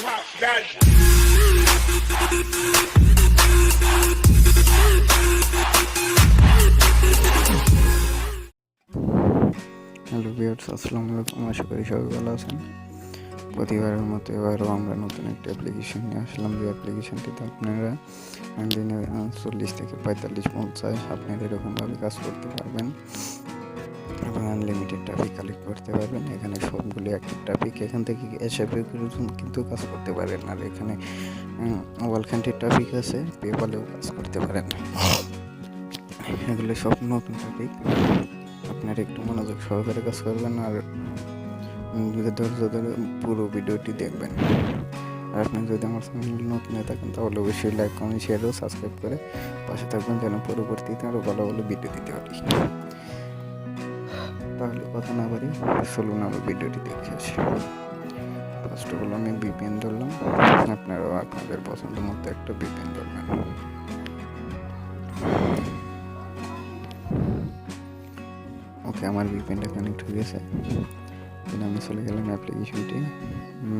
Hello viewers, আসসালামু আলাইকুম। আশা করি সবাই ভালো আছেন। প্রতিবারের মতো এবারও আমরা নতুন একটা অ্যাপ্লিকেশন নিয়ে আসলাম। যে অ্যাপ্লিকেশনটিতে আপনারা দিনে 40 থেকে 45-50 আপনারা এরকমভাবে কাজ করতে পারবেন এবং আনলিমিটেড ট্রাফিক কালেক্ট করতে পারবেন। এখানে সবগুলি অ্যাক্টিভ ট্রাফিক, এখান থেকে এসএপে কিন্তু কাজ করতে পারেন। আর এখানে ওয়াল কান্ট্রি ট্রাফিক আছে, পেপালেও কাজ করতে পারেন। এগুলো সব নতুন ট্রাফিক। আপনারা একটু মনোযোগ সহকারে কাজ করবেন আর ধৈর্য ধরে পুরো ভিডিওটি দেখবেন। আর আপনি যদি আমার চ্যানেল নতুন হয়ে থাকেন তাহলে অবশ্যই লাইক, কমেন্ট, শেয়ার ও সাবস্ক্রাইব করে পাশে থাকবেন, যেন পরবর্তীতে আরও ভালো ভালো ভিডিও দিতে পারি। তাহলে কথা না পারি, চলুন আমার ভিডিওটি দেখে আসি। ফার্স্ট অফ অল আমি ভিপিএন ধরলাম। আপনারাও আপনাদের পছন্দ মতো একটা ভিপিএন ধরবেন। ওকে, আমার ভিপিএনটা কানেক্ট হয়ে গেছে। আমি চলে গেলাম অ্যাপ্লিকেশনটি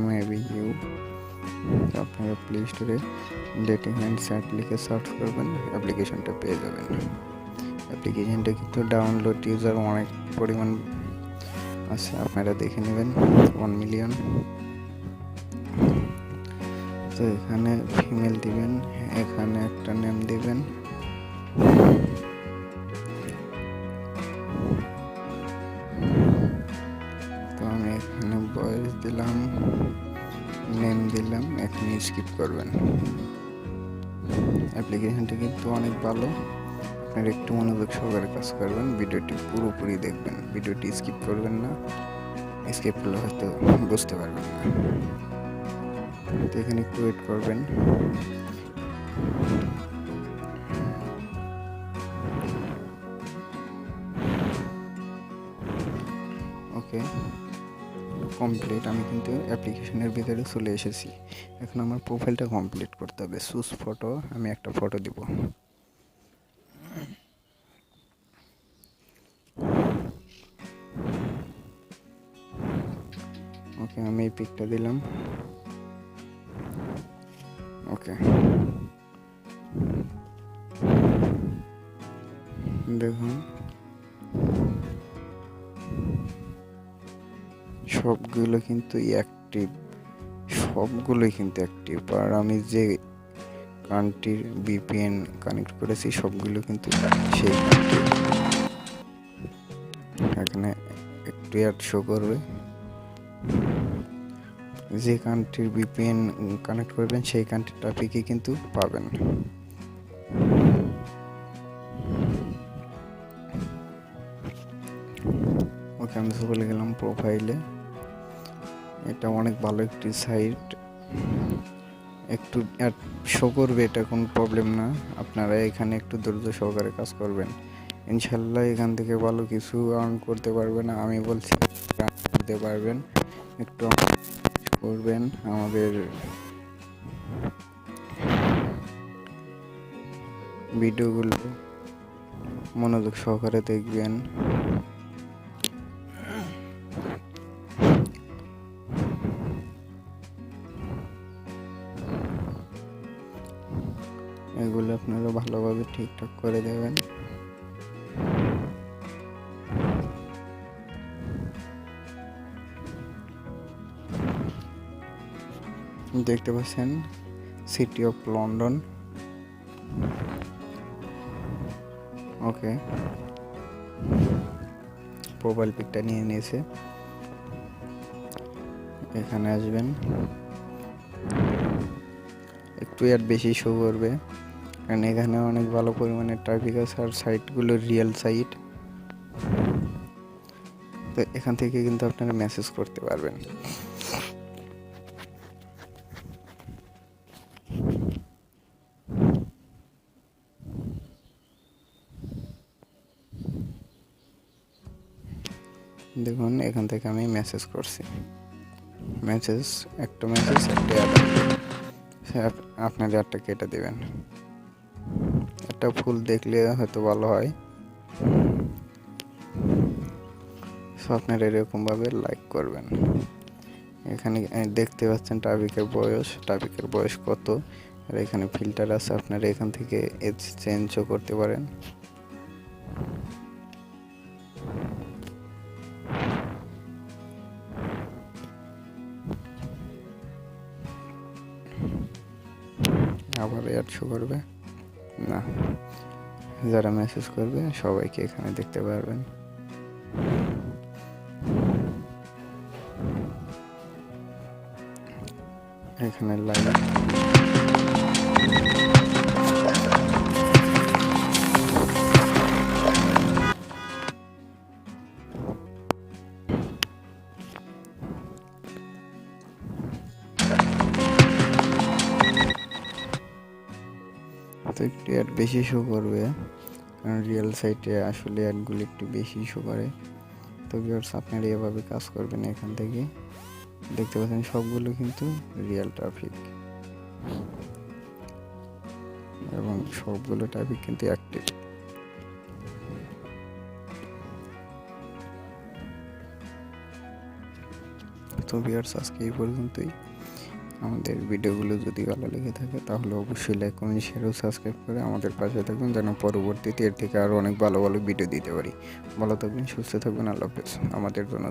মেবি ইউ। আপনারা প্লে স্টোরে ডেটিং অ্যান্ড স্যাট লিখে সার্চ করবেন, অ্যাপ্লিকেশনটা পেয়ে যাবেন। অ্যাপ্লিকেশনটা কিন্তু ডাউনলোড ইউজার অনেক পরিমাণ আছে, আপনারা দেখে নেবেন 1 মিলিয়ন। তো এখানে ফিমেল দিবেন, এখানে একটা নেম দিবেন। আমি এখানে বয়স দিলাম, নেম দিলাম, এখানে স্কিপ করবেন। অ্যাপ্লিকেশনটি কিন্তু অনেক ভালো, আপনারা একটু মনোযোগ সহকারে কাজ করবেন, ভিডিওটি পুরোপুরি দেখবেন, ভিডিওটি স্কিপ করবেন না, স্কিপ করলে হয়তো বুঝতে পারবেন না। তো এখানে একটু ওয়েট করবেন। ওকে, কমপ্লিট। আমি কিন্তু অ্যাপ্লিকেশনের ভিতরে চলে এসেছি। এখন আমার প্রোফাইলটা কমপ্লিট করতে হবে। চুজ ফটো, আমি একটা ফটো দিব। ওকে, আমি এই পিকটা দিলাম। ওকে, দেখুন সবগুলো কিন্তু অ্যাক্টিভ, সবগুলোই কিন্তু অ্যাক্টিভ। আর আমি যে কান্ট্রির ভিপিএন কানেক্ট করেছি সবগুলো কিন্তু সেই কান্ট্রি। এখানে একটু অ্যাড শো করবে, যে কান্ট্রির ভিপিএন কানেক্ট করবেন সেই কান্ট্রির ট্রাফিকই কিন্তু পাবেন। ওকে, আমি চলে গেলাম প্রোফাইলে। এটা অনেক ভালো একটি সাইট, একটু অ্যাড শো করবে, এটা কোনো প্রবলেম না। আপনারা এখানে একটু ধৈর্য সহকারে কাজ করবেন, ইনশাল্লাহ এখান থেকে ভালো কিছু আর্ন করতে পারবেন। আমি বলছি করতে পারবেন, একটু করবেন। আমাদের ভিডিওগুলো মনোযোগ সহকারে দেখবেন। এগুলো আপনারা ভালোভাবে ঠিকঠাক করে দেবেন। দেখতে পাচ্ছেন city of London. Okay, profile পিকটা নিয়ে নিয়েছে। এখানে আসবেন, একটু অ্যাড বেশি শো করবে, কারণ এখানে অনেক ভালো পরিমাণে ট্রাফিক আছে আর সাইটগুলো রিয়েল সাইট। তো এখান থেকে কিন্তু আপনারা মেসেজ করতে পারবেন। দেখুন এখান থেকে আমি মেসেজ করছি, একটা আপনার একটা কেটে দেবেন। একটা ফুল দেখলে হয়তো ভালো হয়। সো আপনারা এরকমভাবে লাইক করবেন। এখানে দেখতে পাচ্ছেন ট্রাফিকের বয়স কত, আর এখানে ফিল্টার আছে, আপনারা এখান থেকে এজ চেঞ্জও করতে পারেন। আবার অ্যাড শো করবে না, যারা মেসেজ করবে সবাইকে এখানে দেখতে পারবেন। এখানে লাইভ তো একটু অ্যাড বেশি শো করবে, কারণ রিয়েল সাইটে আসলে অ্যাডগুলো একটু বেশি শো করে। তো ভিউয়ার্স আপনারা এভাবে কাজ করবেন। এখান থেকে দেখতে পাচ্ছেন সবগুলো কিন্তু রিয়েল ট্রাফিক, এবং সবগুলো ট্রাফিক কিন্তু অ্যাক্টিভ। তো ভিউয়ার্স আজকে এই পর্যন্তই। আমাদের ভিডিওগুলো যদি ভালো লেগে থাকে তাহলে অবশ্যই লাইক, কমেন্ট, শেয়ার ও সাবস্ক্রাইব করে আমাদের পাশে থাকবেন, যেন পরবর্তীতে এর থেকে আরও অনেক ভালো ভালো ভিডিও দিতে পারি। ভালো থাকবেন, সুস্থ থাকবেন, আল্লাহ হাফেজ। আমাদের জন্য